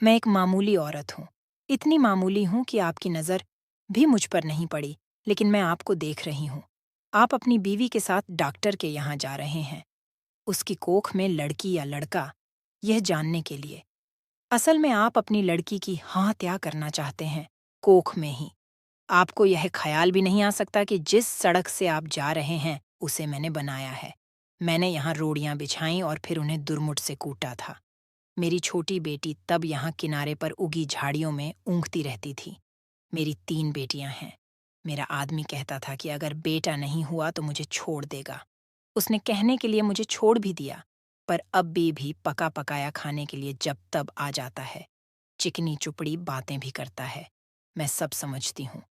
मैं एक मामूली औरत हूँ। इतनी मामूली हूँ कि आपकी नज़र भी मुझ पर नहीं पड़ी, लेकिन मैं आपको देख रही हूँ। आप अपनी बीवी के साथ डॉक्टर के यहाँ जा रहे हैं, उसकी कोख में लड़की या लड़का, यह जानने के लिए। असल में आप अपनी लड़की की हाँ त्या करना चाहते हैं, कोख में ही। आपको यह ख़्याल भी नहीं आ सकता कि जिस सड़क से आप जा रहे हैं, उसे मैंने बनाया है। मैंने यहाँ रोड़ियाँ बिछाईं और फिर उन्हें दुर्मुट से कूटा था। मेरी छोटी बेटी तब यहाँ किनारे पर उगी झाड़ियों में ऊँघती रहती थी। मेरी 3 बेटियां हैं। मेरा आदमी कहता था कि अगर बेटा नहीं हुआ तो मुझे छोड़ देगा। उसने कहने के लिए मुझे छोड़ भी दिया, पर अब भी पका पकाया खाने के लिए जब तब आ जाता है। चिकनी चुपड़ी बातें भी करता है। मैं सब समझती हूँ।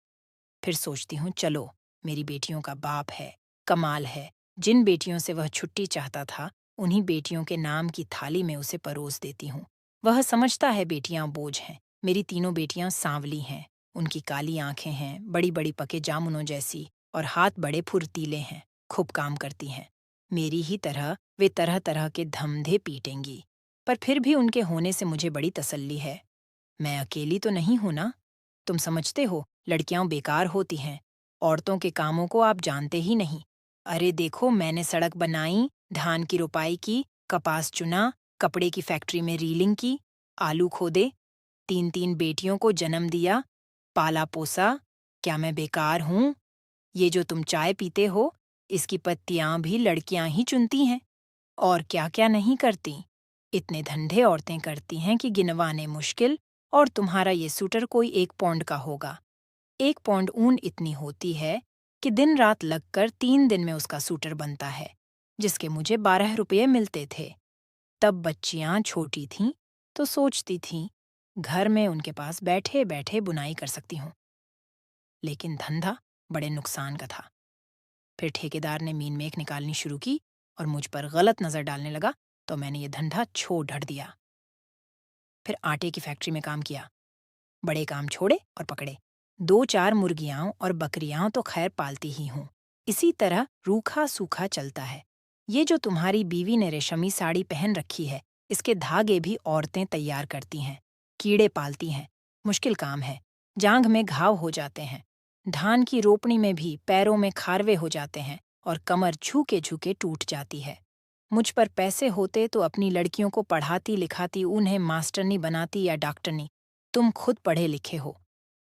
फिर सोचती हूँ, चलो, मेरी बेटियों का बाप है, कमाल है। जिन बेटियों से वह छुट्टी चाहता था, उन्हीं बेटियों के नाम की थाली में उसे परोस देती हूँ। वह समझता है बेटियां बोझ हैं। मेरी तीनों बेटियां सांवली हैं। उनकी काली आंखें हैं, बड़ी बड़ी पके जामुनों जैसी, और हाथ बड़े फुर्तीले हैं, खूब काम करती हैं। मेरी ही तरह वे तरह तरह के धमधे पीटेंगी, पर फिर भी उनके होने से मुझे बड़ी तसल्ली है। मैं अकेली तो नहीं हूं ना। तुम समझते हो, लड़कियां बेकार होती हैं। औरतों के कामों को आप जानते ही नहीं। अरे देखो, मैंने सड़क बनाई, धान की रोपाई की, कपास चुना, कपड़े की फैक्ट्री में रीलिंग की, आलू खोदे, 3-3 बेटियों को जन्म दिया, पाला पोसा। क्या मैं बेकार हूँ? ये जो तुम चाय पीते हो, इसकी पत्तियां भी लड़कियां ही चुनती हैं। और क्या-क्या नहीं करती। इतने धंधे औरतें करती हैं कि गिनवाने मुश्किल। और तुम्हारा ये सूटर कोई 1 पौंड का होगा। 1 पौंड ऊन इतनी होती है कि दिन रात लगकर 3 दिन में उसका सूटर बनता है, जिसके मुझे 12 रुपये मिलते थे। तब बच्चियां छोटी थीं, तो सोचती थीं, घर में उनके पास बैठे-बैठे बुनाई कर सकती हूँ। लेकिन धंधा बड़े नुकसान का था। फिर ठेकेदार ने मीन मेख निकालनी शुरू की और मुझ पर गलत नज़र डालने लगा, तो मैंने ये धंधा छोड़ ढड़ दिया। फिर आटे की फैक्ट्री में काम किया। बड़े काम छोड़े और पकड़े। 2-4 मुर्गियां और बकरियां तो खैर पालती ही हूँ। इसी तरह रूखा सूखा चलता है। ये जो तुम्हारी बीवी ने रेशमी साड़ी पहन रखी है, इसके धागे भी औरतें तैयार करती हैं। कीड़े पालती हैं। मुश्किल काम है। जांघ में घाव हो जाते हैं। धान की रोपनी में भी पैरों में खारवे हो जाते हैं और कमर झुके झुके टूट जाती है। मुझ पर पैसे होते तो अपनी लड़कियों को पढ़ाती लिखाती, उन्हें मास्टरनी बनाती या डॉक्टरनी। तुम खुद पढ़े लिखे हो,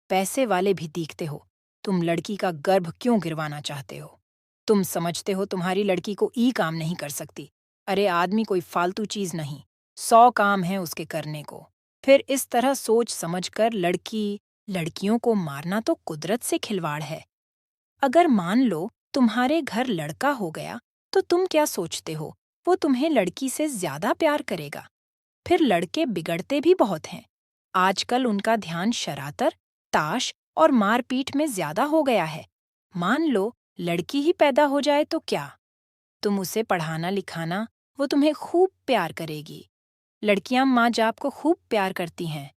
पैसे वाले भी दिखते हो। तुम लड़की का गर्भ क्यों गिरवाना चाहते हो? तुम समझते हो तुम्हारी लड़की को ई काम नहीं कर सकती। अरे आदमी कोई फालतू चीज नहीं, 100 काम है उसके करने को। फिर इस तरह सोच समझकर लड़कियों को मारना तो कुदरत से खिलवाड़ है। अगर मान लो तुम्हारे घर लड़का हो गया, तो तुम क्या सोचते हो, वो तुम्हें लड़की से ज्यादा प्यार करेगा? फिर लड़के बिगड़ते भी बहुत हैं। आजकल उनका ध्यान शरातर, ताश और मारपीट में ज्यादा हो गया है। मान लो लड़की ही पैदा हो जाए तो क्या? तुम उसे पढ़ाना लिखाना, वो तुम्हें खूब प्यार करेगी। लड़कियां माँ बाप को खूब प्यार करती हैं।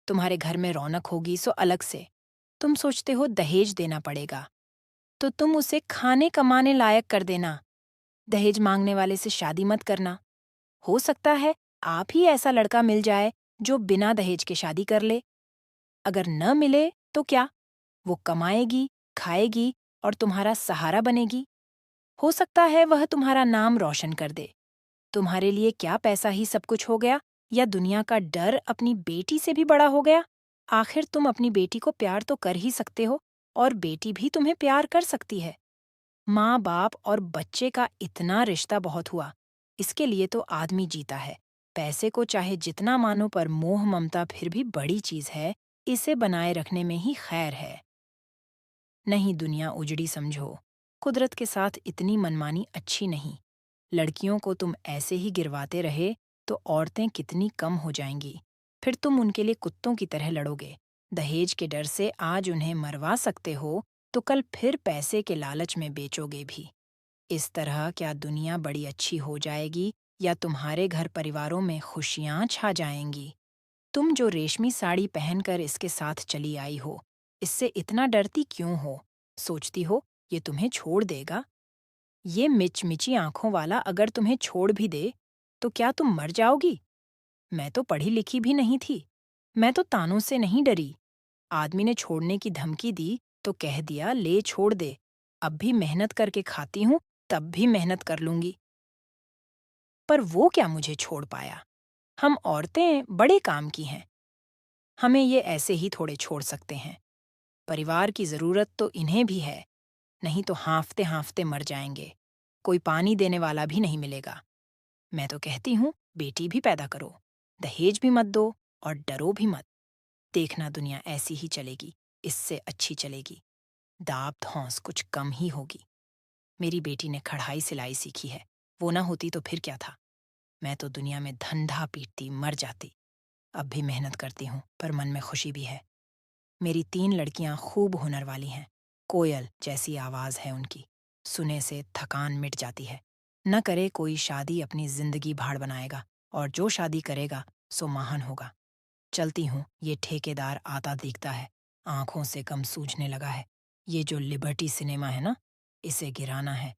तुम्हारे घर में रौनक होगी सो अलग से। तुम सोचते हो दहेज देना पड़ेगा, तो तुम उसे खाने कमाने लायक कर देना। दहेज मांगने वाले से शादी मत करना। हो सकता है आप ही ऐसा लड़का मिल जाए जो बिना दहेज के शादी कर ले। अगर न मिले तो क्या? वो कमाएगी, खाएगी और तुम्हारा सहारा बनेगी। हो सकता है वह तुम्हारा नाम रोशन कर दे। तुम्हारे लिए क्या पैसा ही सब कुछ हो गया, या दुनिया का डर अपनी बेटी से भी बड़ा हो गया? आखिर तुम अपनी बेटी को प्यार तो कर ही सकते हो, और बेटी भी तुम्हें प्यार कर सकती है। माँ बाप और बच्चे का इतना रिश्ता बहुत हुआ। इसके लिए तो आदमी जीता है। पैसे को चाहे जितना मानो, पर मोह ममता फिर भी बड़ी चीज है। इसे बनाए रखने में ही खैर है। नहीं दुनिया उजड़ी समझो। कुदरत के साथ इतनी मनमानी अच्छी नहीं। लड़कियों को तुम ऐसे ही गिरवाते रहे तो औरतें कितनी कम हो जाएंगी। फिर तुम उनके लिए कुत्तों की तरह लड़ोगे। दहेज के डर से आज उन्हें मरवा सकते हो, तो कल फिर पैसे के लालच में बेचोगे भी। इस तरह क्या दुनिया बड़ी अच्छी हो जाएगी, या तुम्हारे घर परिवारों में खुशियां छा जाएंगी? तुम जो रेशमी साड़ी पहनकर इसके साथ चली आई हो, इससे इतना डरती क्यों हो? सोचती हो ये तुम्हें छोड़ देगा? ये मिचमिची आंखों वाला अगर तुम्हें छोड़ भी दे, तो क्या तुम मर जाओगी? मैं तो पढ़ी लिखी भी नहीं थी। मैं तो तानों से नहीं डरी। आदमी ने छोड़ने की धमकी दी तो कह दिया ले छोड़ दे। अब भी मेहनत करके खाती हूँ, तब भी मेहनत कर लूंगी। पर वो क्या मुझे छोड़ पाया? हम औरतें बड़े काम की हैं। हमें ये ऐसे ही थोड़े छोड़ सकते हैं। परिवार की जरूरत तो इन्हें भी है, नहीं तो हाँफते हाँफते मर जाएंगे। कोई पानी देने वाला भी नहीं मिलेगा। मैं तो कहती हूँ बेटी भी पैदा करो, दहेज भी मत दो और डरो भी मत। देखना दुनिया ऐसी ही चलेगी, इससे अच्छी चलेगी। दाब धौंस कुछ कम ही होगी। मेरी बेटी ने कढ़ाई सिलाई सीखी है, वो ना होती तो फिर क्या था। मैं तो दुनिया में धंधा पीटती मर जाती। अब भी मेहनत करती हूँ, पर मन में खुशी भी है। मेरी 3 लड़कियां खूब हुनर वाली हैं। कोयल जैसी आवाज है उनकी, सुने से थकान मिट जाती है। न करे कोई शादी अपनी जिंदगी भाड़ बनाएगा, और जो शादी करेगा सो महान होगा। चलती हूँ, ये ठेकेदार आता दिखता है, आंखों से कम सूझने लगा है। ये जो लिबर्टी सिनेमा है ना, इसे गिराना है।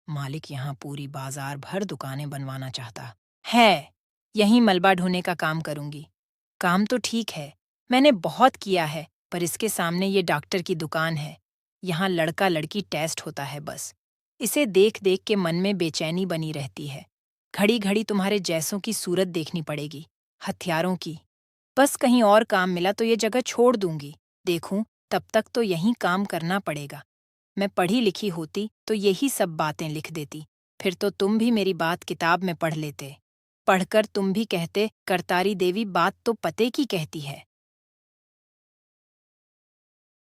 मालिक यहाँ पूरी बाजार भर दुकानें बनवाना चाहता है। यहीं मलबा ढोने का काम करूंगी। काम तो ठीक है, मैंने बहुत किया है, पर इसके सामने ये डॉक्टर की दुकान है। यहाँ लड़का लड़की टेस्ट होता है बस। इसे देख देख के मन में बेचैनी बनी रहती है। घड़ी घड़ी तुम्हारे जैसों की सूरत देखनी पड़ेगी, हथियारों की। बस कहीं और काम मिला तो ये जगह छोड़ दूंगी। देखूं, तब तक तो यहीं काम करना पड़ेगा। मैं पढ़ी लिखी होती तो यही सब बातें लिख देती। फिर तो तुम भी मेरी बात किताब में पढ़ लेते। पढ़कर तुम भी कहते करतारी देवी बात तो पते की कहती है।